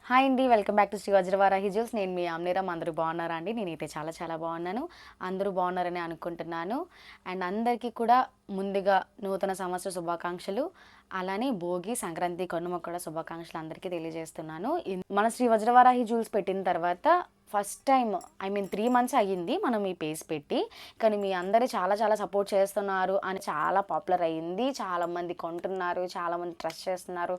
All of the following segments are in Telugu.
హాయ్ అండి, welcome back to Shri Vajravarahi juice. నేను మీ ఆమ్నేరం. అందరూ బాగున్నారా అండి? నేనైతే చాలా చాలా బాగున్నాను. అందరూ బాగున్నారని అనుకుంటున్నాను. అండ్ అందరికీ కూడా ముందుగా నూతన సంవత్సర శుభాకాంక్షలు, అలానే భోగి, సంక్రాంతి, కనుమ కూడా శుభాకాంక్షలు అందరికీ తెలియజేస్తున్నాను. మన శ్రీ వజ్రవారాహి జ్యూస్ పెట్టిన తర్వాత ఫస్ట్ టైం 3 మంత్స్ అయ్యింది మనం ఈ పేజ్ పెట్టి. కానీ మీ అందరూ చాలా చాలా సపోర్ట్ చేస్తున్నారు అని చాలా పాపులర్ అయ్యింది. చాలామంది కొంటున్నారు, చాలామంది ట్రస్ట్ చేస్తున్నారు,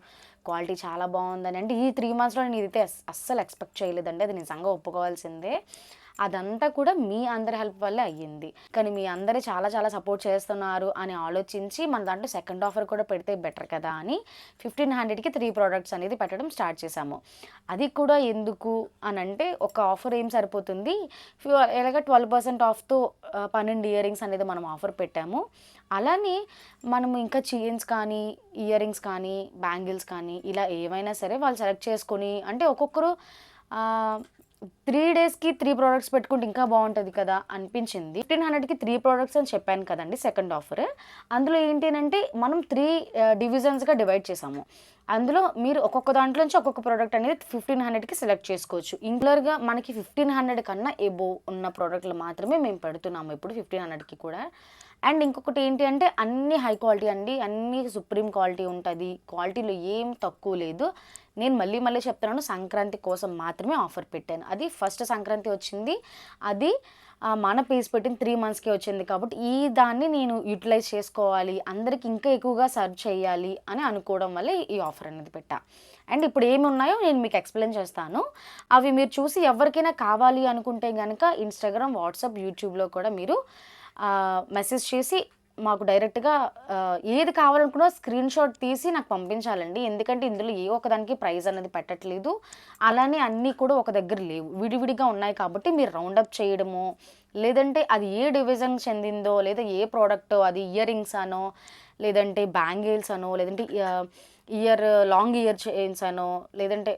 క్వాలిటీ చాలా బాగుందని. అంటే ఈ 3 మంత్స్లో నేను ఇదైతే అస్సలు ఎక్స్పెక్ట్ చేయలేదండి. అది నిజంగా ఒప్పుకోవాల్సిందే. అదంతా కూడా మీ అందరి హెల్ప్ వల్లే అయ్యింది. కానీ మీ అందరూ చాలా చాలా సపోర్ట్ చేస్తున్నారు అని ఆలోచించి మన దాంట్లో సెకండ్ ఆఫర్ కూడా పెడితే బెటర్ కదా అని 1500కి 3 ప్రోడక్ట్స్ అనేది పెట్టడం స్టార్ట్ చేశాము. అది కూడా ఎందుకు అని అంటే, ఒక ఆఫర్ ఏం సరిపోతుంది, ఎలాగ 12% ఆఫ్తో 12 ఇయర్ రింగ్స్ అనేది మనం ఆఫర్ పెట్టాము. అలానే మనం ఇంకా చైన్స్ కానీ, ఇయర్ రింగ్స్ కానీ, బ్యాంగిల్స్ కానీ ఇలా ఏవైనా సరే వాళ్ళు సెలెక్ట్ చేసుకొని, అంటే ఒక్కొక్కరు 3 డేస్కి 3 ప్రోడక్ట్స్ పెట్టుకుంటే ఇంకా బాగుంటుంది కదా అనిపించింది. 1500కి 3 ప్రోడక్ట్స్ అని చెప్పాను కదండి సెకండ్ ఆఫర్. అందులో ఏంటి అంటే మనం 3 డివిజన్స్గా డివైడ్ చేసాము. అందులో మీరు ఒక్కొక్క దాంట్లో నుంచి ఒక్కొక్క ప్రోడక్ట్ అనేది 1500కి సెలెక్ట్ చేసుకోవచ్చు. ఇంక్లర్గా మనకి 1500 కన్నా ఎబో ఉన్న ప్రోడక్ట్లు మాత్రమే మేము పెడుతున్నాము ఇప్పుడు 1500కి కూడా. అండ్ ఇంకొకటి ఏంటి అంటే, అన్ని హై క్వాలిటీ అండి, అన్నీ సుప్రీం క్వాలిటీ ఉంటుంది. క్వాలిటీలో ఏం తక్కువ లేదు. నేను మళ్ళీ చెప్తున్నాను, సంక్రాంతి కోసం మాత్రమే ఆఫర్ పెట్టాను. అది ఫస్ట్ సంక్రాంతి వచ్చింది, అది మన పేజ్ పెట్టిన 3 మంత్స్కి వచ్చింది. కాబట్టి ఈ దాన్ని నేను యూటిలైజ్ చేసుకోవాలి, అందరికి ఇంకా ఎక్కువగా సర్వ్ చేయాలి అని అనుకోవడం వల్ల ఈ ఆఫర్ అనేది పెట్టా. అండ్ ఇప్పుడు ఏమి ఉన్నాయో నేను మీకు ఎక్స్ప్లెయిన్ చేస్తాను. అవి మీరు చూసి ఎవరికైనా కావాలి అనుకుంటే కనుక ఇన్స్టాగ్రామ్, వాట్సాప్, యూట్యూబ్లో కూడా మీరు మెసేజ్ చేసి మాకు డైరెక్ట్గా ఏది కావాలనుకున్నా స్క్రీన్ షాట్ తీసి నాకు పంపించాలండి. ఎందుకంటే ఇందులో ఏ ఒక్కదానికి ప్రైస్ అనేది పెట్టట్లేదు, అలానే అన్నీ కూడా ఒక దగ్గర లేవు, విడివిడిగా ఉన్నాయి. కాబట్టి మీరు రౌండప్ చేయడము, లేదంటే అది ఏ డివిజన్ చెందిందో, లేదా ఏ ప్రోడక్టో, అది ఇయర్ రింగ్స్ అనో, లేదంటే బ్యాంగిల్స్ అనో, లేదంటే లాంగ్ ఇయర్ చైన్స్ అనో, లేదంటే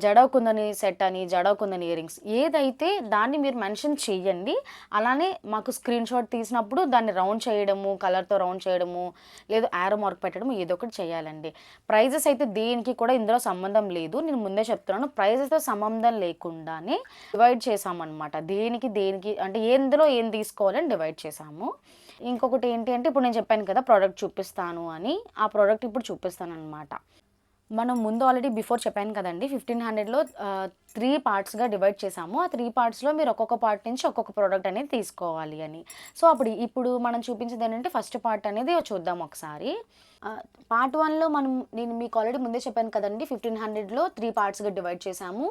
జడకుందని సెట్ అని, జడకుందని ఇయర్ రింగ్స్, ఏదైతే దాన్ని మీరు మెన్షన్ చేయండి. అలానే మాకు స్క్రీన్ షాట్ తీసినప్పుడు దాన్ని రౌండ్ చేయడము, కలర్తో రౌండ్ చేయడము, లేదు యారో మార్క్ పెట్టడం, ఏదో ఒకటి చేయాలండి. ప్రైజెస్ అయితే దేనికి కూడా ఇందులో సంబంధం లేదు. నేను ముందే చెప్తున్నాను, ప్రైజెస్తో సంబంధం లేకుండానే డివైడ్ చేసామన్నమాట. దేనికి అంటే ఎందులో ఏం తీసుకోవాలని డివైడ్ చేసాము. ఇంకొకటి ఏంటి అంటే, ఇప్పుడు నేను చెప్పాను కదా ప్రోడక్ట్ చూపిస్తాను అని, ఆ ప్రోడక్ట్ ఇప్పుడు చూపిస్తాను అనమాట. మనం ముందు ఆల్రెడీ బిఫోర్ చెప్పాను కదండి, 1500లో 3 పార్ట్స్గా డివైడ్ చేసాము. ఆ 3 పార్ట్స్లో మీరు ఒక్కొక్క పార్ట్ నుంచి ఒక్కొక్క ప్రోడక్ట్ అనేది తీసుకోవాలి అని. సో ఇప్పుడు మనం చూపించేది ఏంటంటే, ఫస్ట్ పార్ట్ అనేది చూద్దాం ఒకసారి. పార్ట్ 1లో నేను మీకు ఆల్రెడీ ముందే చెప్పాను కదండి, 1500లో 3 పార్ట్స్గా డివైడ్ చేసాము.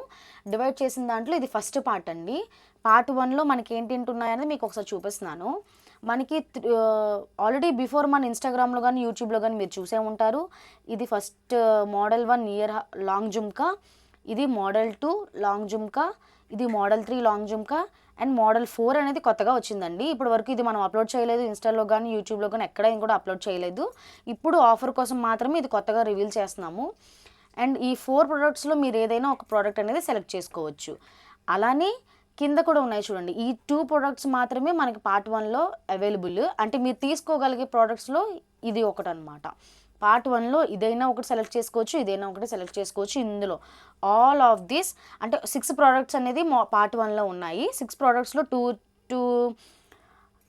డివైడ్ చేసిన దాంట్లో ఇది ఫస్ట్ పార్ట్ అండి. పార్ట్ 1లో మనకి ఏంటేంటి ఉన్నాయని మీకు ఒకసారి చూపిస్తున్నాను. మనకి ఆల్రెడీ బిఫోర్ మన ఇన్స్టాగ్రామ్లో కానీ, యూట్యూబ్లో కానీ మీరు చూసే ఉంటారు. ఇది first model 1 year long jhumka, ఇది మోడల్ 2 లాంగ్ జుమ్కా, ఇది model 3 long jhumka, and model 4 అనేది కొత్తగా వచ్చిందండి. ఇప్పటి వరకు ఇది మనం అప్లోడ్ చేయలేదు, ఇన్స్టాలో కానీ యూట్యూబ్లో కానీ ఎక్కడ కూడా అప్లోడ్ చేయలేదు. ఇప్పుడు ఆఫర్ కోసం మాత్రమే ఇది కొత్తగా రివీల్ చేస్తున్నాము. అండ్ ఈ 4 ప్రోడక్ట్స్లో మీరు ఏదైనా ఒక ప్రోడక్ట్ అనేది సెలెక్ట్ చేసుకోవచ్చు. అలానే కింద కూడా ఉన్నాయి చూడండి, ఈ 2 ప్రోడక్ట్స్ మాత్రమే మనకి పార్ట్ 1లో అవైలబుల్. అంటే మీరు తీసుకోగలిగే ప్రోడక్ట్స్లో ఇది ఒకటి అనమాట. పార్ట్ 1లో ఇదైనా ఒకటి సెలెక్ట్ చేసుకోవచ్చు, ఇదైనా ఒకటి సెలెక్ట్ చేసుకోవచ్చు. ఇందులో ఆల్ ఆఫ్ దిస్ అంటే 6 ప్రోడక్ట్స్ అనేది పార్ట్ 1లో ఉన్నాయి. 6 ప్రోడక్ట్స్లో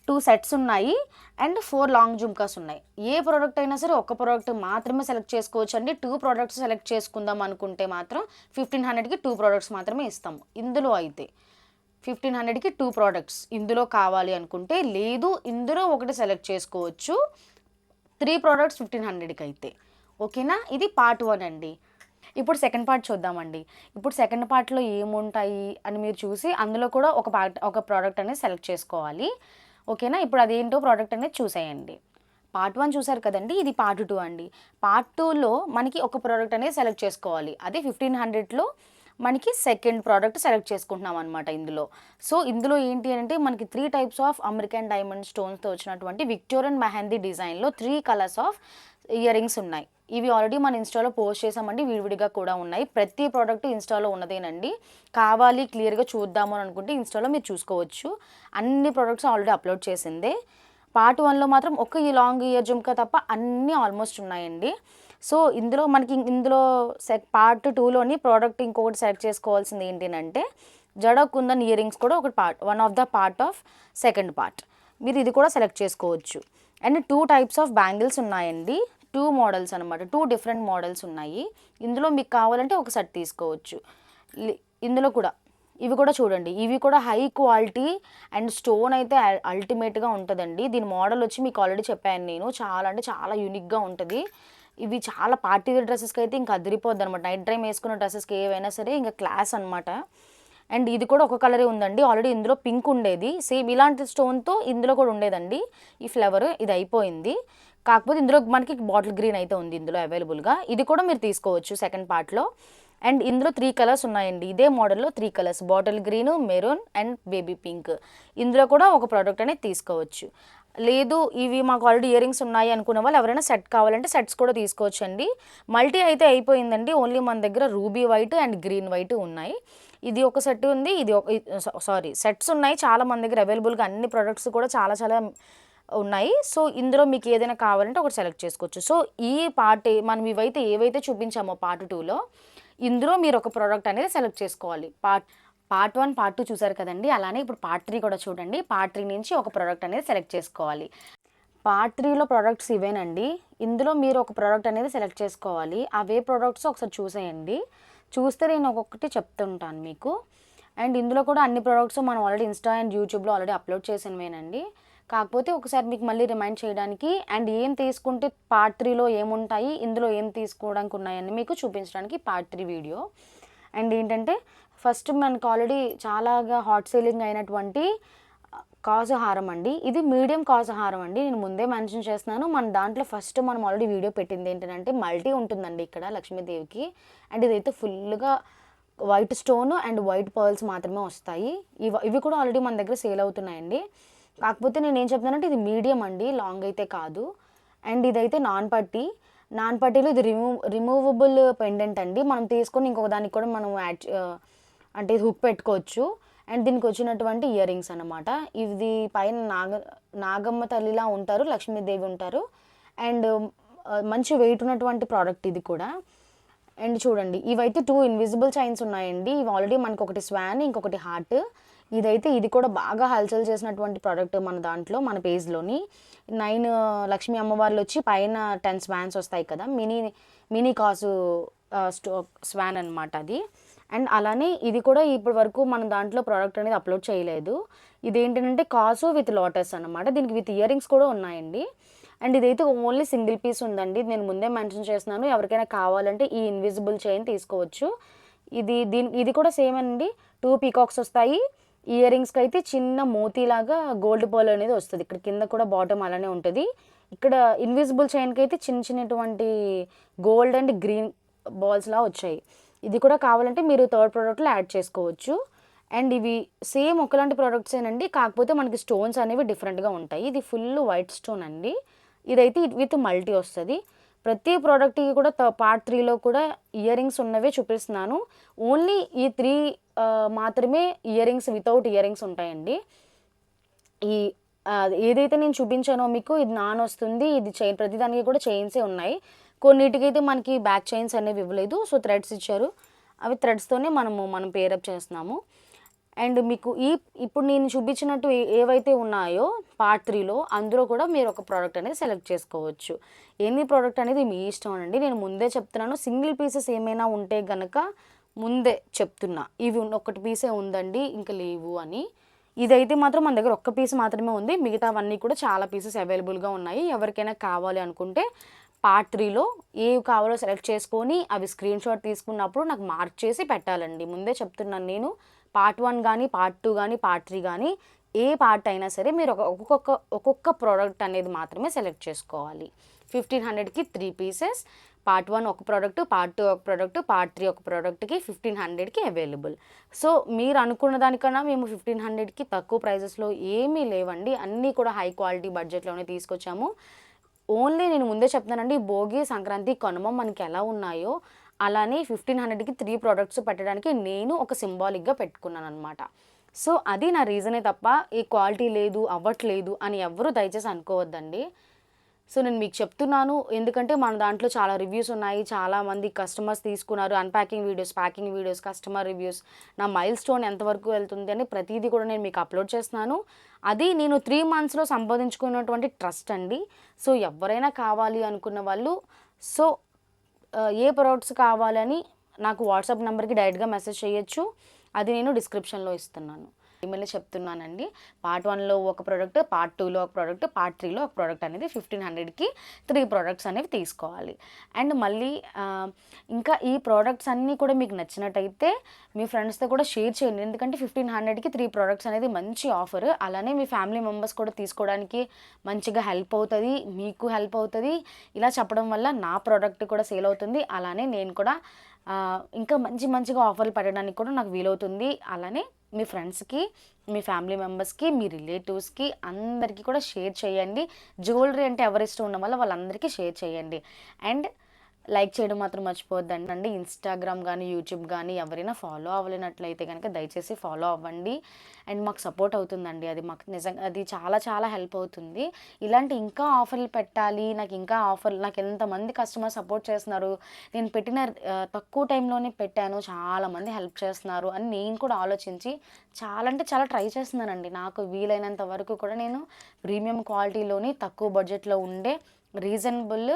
టూ సెట్స్ ఉన్నాయి అండ్ 4 లాంగ్ జుమ్కాస్ ఉన్నాయి. ఏ ప్రోడక్ట్ అయినా సరే ఒక్క ప్రోడక్ట్ మాత్రమే సెలెక్ట్ చేసుకోవచ్చు అండి. 2 ప్రోడక్ట్స్ సెలెక్ట్ చేసుకుందాం అనుకుంటే మాత్రం 1500కి 2 ప్రోడక్ట్స్ మాత్రమే ఇస్తాము. ఇందులో అయితే 1500కి 2 ప్రోడక్ట్స్ ఇందులో కావాలి అనుకుంటే, లేదు ఇందులో ఒకటి సెలెక్ట్ చేసుకోవచ్చు. 3 ప్రోడక్ట్స్ 1500కి అయితే ఓకేనా. ఇది పార్ట్ 1 అండి. ఇప్పుడు సెకండ్ పార్ట్ చూద్దామండి. ఇప్పుడు సెకండ్ పార్ట్లో ఏముంటాయి అని మీరు చూసి అందులో కూడా ఒక ప్రోడక్ట్ అనేది సెలెక్ట్ చేసుకోవాలి. ఓకేనా. ఇప్పుడు అదేంటో ప్రోడక్ట్ అనేది చూసేయండి. పార్ట్ 1 చూసారు కదండి, ఇది పార్ట్ 2 అండి. పార్ట్ 2లో మనకి ఒక ప్రోడక్ట్ అనేది సెలెక్ట్ చేసుకోవాలి. అదే 1500లో మనకి సెకండ్ ప్రోడక్ట్ సెలెక్ట్ చేసుకుంటున్నాం అనమాట ఇందులో. సో ఇందులో ఏంటి అంటే, మనకి 3 టైప్స్ ఆఫ్ అమెరికన్ డైమండ్ స్టోన్స్తో వచ్చినటువంటి విక్టోరియన్ మెహందీ డిజైన్లో 3 కలర్స్ ఆఫ్ ఇయర్ రింగ్స్ ఉన్నాయి. ఇవి ఆల్రెడీ మన ఇన్స్టాలో పోస్ట్ చేసామండి, విడివిడిగా కూడా ఉన్నాయి. ప్రతి ప్రోడక్ట్ ఇన్స్టాలో ఉన్నదేనండి. కావాలి క్లియర్గా చూద్దాము అని అనుకుంటే ఇన్స్టాలో మీరు చూసుకోవచ్చు. అన్ని ప్రోడక్ట్స్ ఆల్రెడీ అప్లోడ్ చేసిందే. పార్ట్ 1లో మాత్రం ఒక ఈ లాంగ్ ఇయర్ జుమ్కా తప్ప అన్నీ ఆల్మోస్ట్ ఉన్నాయండి. సో ఇందులో పార్ట్ 2లోని ప్రోడక్ట్ ఇంకొకటి సెలెక్ట్ చేసుకోవాల్సింది ఏంటంటే జడ కుందన్ ఇయర్ రింగ్స్ కూడా ఒకటి one of the part of second part. మీరు ఇది కూడా సెలెక్ట్ చేసుకోవచ్చు. అండ్ 2 టైప్స్ ఆఫ్ బ్యాంగిల్స్ ఉన్నాయండి, 2 మోడల్స్ అనమాట, 2 డిఫరెంట్ మోడల్స్ ఉన్నాయి. ఇందులో మీకు కావాలంటే ఒక సెట్ తీసుకోవచ్చు. ఇందులో కూడా ఇవి కూడా చూడండి, ఇవి కూడా హై క్వాలిటీ అండ్ స్టోన్ అయితే అల్టిమేట్గా ఉంటుందండి. దీని మోడల్ వచ్చి మీకు ఆల్రెడీ చెప్పాను నేను, చాలా అంటే చాలా యూనిక్గా ఉంటుంది. ఇవి చాలా పార్టీ వేర్ డ్రెస్సెస్కి అయితే ఇంకా అదిరిపోద్ది అనమాట. నైట్ డ్రైవ్ వేసుకున్న డ్రెస్సెస్కి ఏవైనా సరే ఇంకా క్లాస్ అనమాట. అండ్ ఇది కూడా ఒక కలరే ఉందండి, ఆల్రెడీ ఇందులో పింక్ ఉండేది, సేమ్ ఇలాంటి స్టోన్తో ఇందులో కూడా ఉండేదండి ఈ ఫ్లవర్. ఇది అయిపోయింది, కాకపోతే ఇందులో మనకి బాటిల్ గ్రీన్ అయితే ఉంది ఇందులో అవైలబుల్గా. ఇది కూడా మీరు తీసుకోవచ్చు సెకండ్ పార్ట్లో. అండ్ ఇందులో 3 కలర్స్ ఉన్నాయండి, ఇదే మోడల్లో 3 colours, bottle green, maroon and baby pink. ఇందులో కూడా ఒక ప్రోడక్ట్ అనేది తీసుకోవచ్చు. లేదు ఇవి మాకు ఆల్రెడీ ఇయర్ రింగ్స్ ఉన్నాయి అనుకున్న వాళ్ళు ఎవరైనా సెట్ కావాలంటే సెట్స్ కూడా తీసుకోవచ్చు అండి. మల్టీ అయితే అయిపోయిందండి, ఓన్లీ మన దగ్గర ruby white and green white ఉన్నాయి. ఇది ఒక సెట్ ఉంది, సెట్స్ ఉన్నాయి చాలా మన దగ్గర అవైలబుల్గా, అన్ని ప్రోడక్ట్స్ కూడా చాలా చాలా ఉన్నాయి. సో ఇందులో మీకు ఏదైనా కావాలంటే ఒకటి సెలెక్ట్ చేసుకోవచ్చు. సో ఈ పార్ట్ మనం ఏవైతే చూపించామో పార్ట్ 2లో, ఇందులో మీరు ఒక ప్రోడక్ట్ అనేది సెలెక్ట్ చేసుకోవాలి. పార్ట్ 1 పార్ట్ 2 చూసారు కదండి, అలానే ఇప్పుడు పార్ట్ 3 కూడా చూడండి. పార్ట్ 3 నుంచి ఒక ప్రోడక్ట్ అనేది సెలెక్ట్ చేసుకోవాలి. పార్ట్ 3లో ప్రోడక్ట్స్ ఇవేనండి. ఇందులో మీరు ఒక ప్రోడక్ట్ అనేది సెలెక్ట్ చేసుకోవాలి. అవే ప్రోడక్ట్స్ ఒకసారి చూసేయండి, చూస్తే నేను ఒక్కొక్కటి చెప్తుంటాను మీకు. అండ్ ఇందులో కూడా అన్ని ప్రోడక్ట్స్ మనం ఆల్రెడీ ఇన్స్టా అండ్ యూట్యూబ్లో ఆల్రెడీ అప్లోడ్ చేసినవేనండి. కాకపోతే ఒకసారి మీకు మళ్ళీ రిమైండ్ చేయడానికి అండ్ ఏం తీసుకుంటే పార్ట్ 3లో ఏముంటాయి, ఇందులో ఏం తీసుకోవడానికి ఉన్నాయని మీకు చూపించడానికి పార్ట్ 3 వీడియో. అండ్ ఏంటంటే ఫస్ట్ మనకు ఆల్రెడీ చాలాగా హాట్ సేలింగ్ అయినటువంటి కాసు హారం అండి. ఇది మీడియం కాసు హారం అండి, నేను ముందే మెన్షన్ చేస్తున్నాను. మన దాంట్లో ఫస్ట్ మనం ఆల్రెడీ వీడియో పెట్టింది ఏంటంటే మల్టీ ఉంటుందండి ఇక్కడ లక్ష్మీదేవికి. అండ్ ఇదైతే ఫుల్గా white stone and white pearls మాత్రమే వస్తాయి. ఇవి కూడా ఆల్రెడీ మన దగ్గర సేల్ అవుతున్నాయండి. కాకపోతే నేను ఏం చెప్తున్నానంటే ఇది మీడియం అండి, లాంగ్ అయితే కాదు. అండ్ ఇదైతే నాన్ పట్టీలో ఇది రిమూవబుల్ పెండెంట్ అండి. మనం తీసుకొని ఇంకొక దానికి కూడా మనం అంటే హుక్ పెట్టుకోవచ్చు. అండ్ దీనికి వచ్చినటువంటి ఇయర్ రింగ్స్ అనమాట. ఇది పైన నాగమ్మ తల్లిలా ఉంటారు, లక్ష్మీదేవి ఉంటారు. అండ్ మంచి వెయిట్ ఉన్నటువంటి ప్రోడక్ట్ ఇది కూడా. అండ్ చూడండి ఇవైతే 2 ఇన్విజిబుల్ చైన్స్ ఉన్నాయండి. ఇవి ఆల్రెడీ మనకు ఒకటి స్వాన్, ఇంకొకటి హార్ట్. ఇది కూడా బాగా హల్చల్ చేసినటువంటి ప్రోడక్ట్ మన దాంట్లో, మన పేజ్లోని. 9 లక్ష్మీ అమ్మవార్లు వచ్చి పైన 10 స్వాన్స్ వస్తాయి కదా, మినీ కాసు స్వాన్ అనమాట అది. అండ్ అలానే ఇది కూడా ఇప్పటి వరకు మన దాంట్లో ప్రోడక్ట్ అనేది అప్లోడ్ చేయలేదు. ఇదేంటంటే కాసు విత్ లోటస్ అనమాట, దీనికి విత్ ఇయర్ రింగ్స్ కూడా ఉన్నాయండి. అండ్ ఇదైతే ఓన్లీ సింగిల్ పీస్ ఉందండి, నేను ముందే మెన్షన్ చేస్తున్నాను. ఎవరికైనా కావాలంటే ఈ ఇన్విజిబుల్ చైన్ తీసుకోవచ్చు. ఇది కూడా సేమ్ అండి, 2 పీకాక్స్ వస్తాయి. ఇయర్ రింగ్స్కి అయితే చిన్న మోతీలాగా గోల్డ్ బాల్ అనేది వస్తుంది, ఇక్కడ కింద కూడా బాటమ్ అలానే ఉంటుంది. ఇక్కడ ఇన్విజిబుల్ చైన్కి అయితే చిన్నటువంటి గోల్డ్ అండ్ గ్రీన్ బాల్స్లా వచ్చాయి. ఇది కూడా కావాలంటే మీరు థర్డ్ ప్రోడక్ట్లో యాడ్ చేసుకోవచ్చు. అండ్ ఇవి సేమ్ ఒకలాంటి ప్రోడక్ట్సేనండి, కాకపోతే మనకి స్టోన్స్ అనేవి డిఫరెంట్గా ఉంటాయి. ఇది ఫుల్ వైట్ స్టోన్ అండి. ఇదైతే విత్ మల్టీ వస్తుంది. ప్రతి ప్రోడక్ట్కి కూడా పార్ట్ 3లో కూడా ఇయర్ రింగ్స్ ఉన్నవే చూపిస్తున్నాను. ఓన్లీ ఈ 3 మాత్రమే ear rings, without ear rings ఉంటాయండి. ఏదైతే నేను చూపించానో మీకు, ఇది నాన్ వస్తుంది, ఇది చైన్, ప్రతిదానికి కూడా చైన్సే ఉన్నాయి. కొన్నిటికైతే మనకి బ్యాక్ చైన్స్ అనేవి ఇవ్వలేదు, సో థ్రెడ్స్ ఇచ్చారు. అవి థ్రెడ్స్తోనే మనం పేరప్ చేస్తున్నాము. అండ్ మీకు ఇప్పుడు నేను చూపించినట్టు ఏవైతే ఉన్నాయో పార్ట్ 3లో, అందులో కూడా మీరు ఒక ప్రోడక్ట్ అనేది సెలెక్ట్ చేసుకోవచ్చు. ఎన్ని ప్రోడక్ట్ అనేది మీ ఇష్టం అండి, నేను ముందే చెప్తున్నాను. సింగిల్ పీసెస్ ఏమైనా ఉంటే గనక ముందే చెప్తున్నా, ఇవి ఒకటి పీసే ఉందండి ఇంకా లేవు అని. ఇదైతే మాత్రం మన దగ్గర ఒక్క పీస్ మాత్రమే ఉంది, మిగతావన్నీ కూడా చాలా పీసెస్ అవైలబుల్గా ఉన్నాయి. ఎవరికైనా కావాలి అనుకుంటే పార్ట్ 3లో ఏవి కావాలో సెలెక్ట్ చేసుకొని అవి స్క్రీన్ షాట్ తీసుకున్నప్పుడు నాకు మార్క్ చేసి పెట్టాలండి. ముందే చెప్తున్నాను నేను, పార్ట్ 1 కానీ పార్ట్ 2 కానీ పార్ట్ 3 కానీ ఏ పార్ట్ అయినా సరే మీరు ఒక్కొక్క ప్రోడక్ట్ అనేది మాత్రమే సెలెక్ట్ చేసుకోవాలి. 1500కి 3 పీసెస్, పార్ట్ 1 ఒక ప్రోడక్ట్, పార్ట్ 2 ఒక ప్రోడక్ట్, పార్ట్ 3 ఒక ప్రోడక్ట్కి 1500కి అవైలబుల్. సో మీరు అనుకున్న దానికన్నా మేము 1500కి తక్కువ ప్రైజెస్లో ఏమీ లేవండి, అన్నీ కూడా హై క్వాలిటీ బడ్జెట్లోనే తీసుకొచ్చాము. ఓన్లీ నేను ముందే చెప్తానండి, భోగి, సంక్రాంతి, కనుమ మనకి ఎలా ఉన్నాయో అలానే 1500కి 3 ప్రోడక్ట్స్ పెట్టడానికి నేను ఒక సింబాలిక్గా పెట్టుకున్నాను అనమాట. సో అది నా రీజనే తప్ప ఈ క్వాలిటీ లేదు, అవ్వట్లేదు అని ఎవ్వరూ దయచేసి అనుకోవద్దండి. సో నేను మీకు చెప్తున్నాను, ఎందుకంటే మన దాంట్లో చాలా రివ్యూస్ ఉన్నాయి, చాలామంది కస్టమర్స్ తీసుకున్నారు, unpacking videos, packing videos, customer reviews, నా మైల్ స్టోన్ ఎంతవరకు వెళ్తుంది అని ప్రతీది కూడా నేను మీకు అప్లోడ్ చేస్తున్నాను. అది నేను 3 మంత్స్‌లో సంపాదించుకున్నటువంటి ట్రస్ట్ అండి. సో ఎవరైనా కావాలి అనుకున్న వాళ్ళు సో ఏ ప్రొడక్ట్స్ కావాలని నాకు వాట్సాప్ నెంబర్‌కి డైరెక్ట్‌గా మెసేజ్ చేయొచ్చు. అది నేను డిస్క్రిప్షన్‌లో ఇస్తున్నాను. మళ్ళీ చెప్తున్నానండి, పార్ట్ 1లో ఒక ప్రోడక్ట్, పార్ట్ 2లో ఒక ప్రోడక్ట్, పార్ట్ 3లో ఒక ప్రోడక్ట్ అనేది 1500కి 3 ప్రోడక్ట్స్ అనేవి తీసుకోవాలి. అండ్ మళ్ళీ ఇంకా ఈ ప్రోడక్ట్స్ అన్నీ కూడా మీకు నచ్చినట్టయితే మీ ఫ్రెండ్స్తో కూడా షేర్ చేయండి. ఎందుకంటే 1500కి 3 ప్రోడక్ట్స్ అనేది మంచి ఆఫర్. అలానే మీ ఫ్యామిలీ మెంబర్స్ కూడా తీసుకోవడానికి మంచిగా హెల్ప్ అవుతుంది, మీకు హెల్ప్ అవుతుంది. ఇలా చెప్పడం వల్ల నా ప్రోడక్ట్ కూడా సేల్ అవుతుంది. అలానే నేను కూడా ఇంకా మంచిగా ఆఫర్లు పెట్టడానికి కూడా నాకు వీలవుతుంది. అలానే మీ ఫ్రెండ్స్‌కి, మీ ఫ్యామిలీ మెంబర్స్‌కి, మీ రిలేటివ్స్‌కి అందరికీ కూడా షేర్ చేయండి. జ్యువెలరీ అంటే ఎవరిష్టం ఉన్న వాళ్ళందరికీ షేర్ చేయండి. అండ్ లైక్ చేయడం మాత్రం మర్చిపోవద్దండి. ఇన్‌స్టాగ్రామ్ గానీ, యూట్యూబ్ గానీ ఎవరైనా ఫాలో అవ్వలేనట్లయితే గనక దయచేసి ఫాలో అవ్వండి. అండ్ మాకు సపోర్ట్ అవుతుందండి. అది మాకు నిజంగా అది చాలా హెల్ప్ అవుతుంది. ఇలాంటి ఇంకా ఆఫర్లు పెట్టాలి, నాకు ఎంతమంది కస్టమర్ సపోర్ట్ చేస్తున్నారు. నేను పెట్టిన తక్కువ టైంలోనే పెట్టాను, చాలామంది హెల్ప్ చేస్తున్నారు అని నేను కూడా ఆలోచించి చాలా అంటే చాలా ట్రై చేస్తున్నానండి. నాకు వీలైనంత వరకు కూడా నేను ప్రీమియం క్వాలిటీలోని తక్కువ బడ్జెట్‌లో ఉండే రీజనబుల్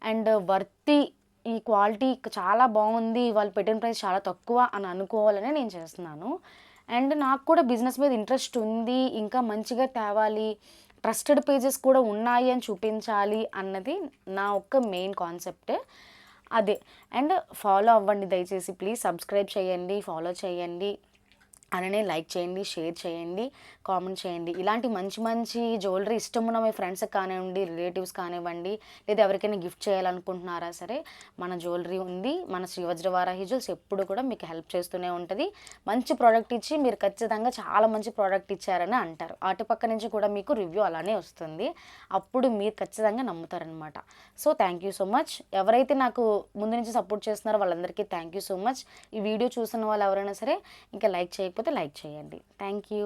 అండ్ వర్తీ ఈ క్వాలిటీ చాలా బాగుంది, వాళ్ళు పెట్టిన ప్రైస్ చాలా తక్కువ అని అనుకోవాలనే నేను చేస్తున్నాను. అండ్ నాకు కూడా బిజినెస్ మీద ఇంట్రెస్ట్ ఉంది, ఇంకా మంచిగా తేవాలి, ట్రస్టెడ్ పేజెస్ కూడా ఉన్నాయి అని చూపించాలి అన్నది నా ఒక్క మెయిన్ కాన్సెప్ట్ అదే. అండ్ ఫాలో అవ్వండి దయచేసి, ప్లీజ్ సబ్స్క్రైబ్ చేయండి, ఫాలో చేయండి, అలానే లైక్ చేయండి, షేర్ చేయండి, కామెంట్ చేయండి. ఇలాంటి మంచి జ్యువెలరీ ఇష్టమున్న మీ ఫ్రెండ్స్‌కి కానివ్వండి, రిలేటివ్స్ కానివ్వండి, లేదా ఎవరికైనా గిఫ్ట్ చేయాలనుకుంటున్నారా సరే, మన జ్యువెలరీ ఉంది. మన శ్రీ వజ్ర వారాహి జ్యువెల్స్ ఎప్పుడు కూడా మీకు హెల్ప్ చేస్తూనే ఉంటుంది. మంచి ప్రోడక్ట్ ఇచ్చి మీరు ఖచ్చితంగా చాలా మంచి ప్రోడక్ట్ ఇచ్చారని అంటారు. అటుపక్క నుంచి కూడా మీకు రివ్యూ అలానే వస్తుంది. అప్పుడు మీరు ఖచ్చితంగా నమ్ముతారనమాట. So thank you so much. ఎవరైతే నాకు ముందు నుంచి సపోర్ట్ చేస్తున్నారో వాళ్ళందరికీ థ్యాంక్ యూ సో మచ్. ఈ వీడియో చూస్తున్న వాళ్ళు ఎవరైనా సరే ఇంకా లైక్ చేయకపోతే లైక్ చేయండి. Thank you.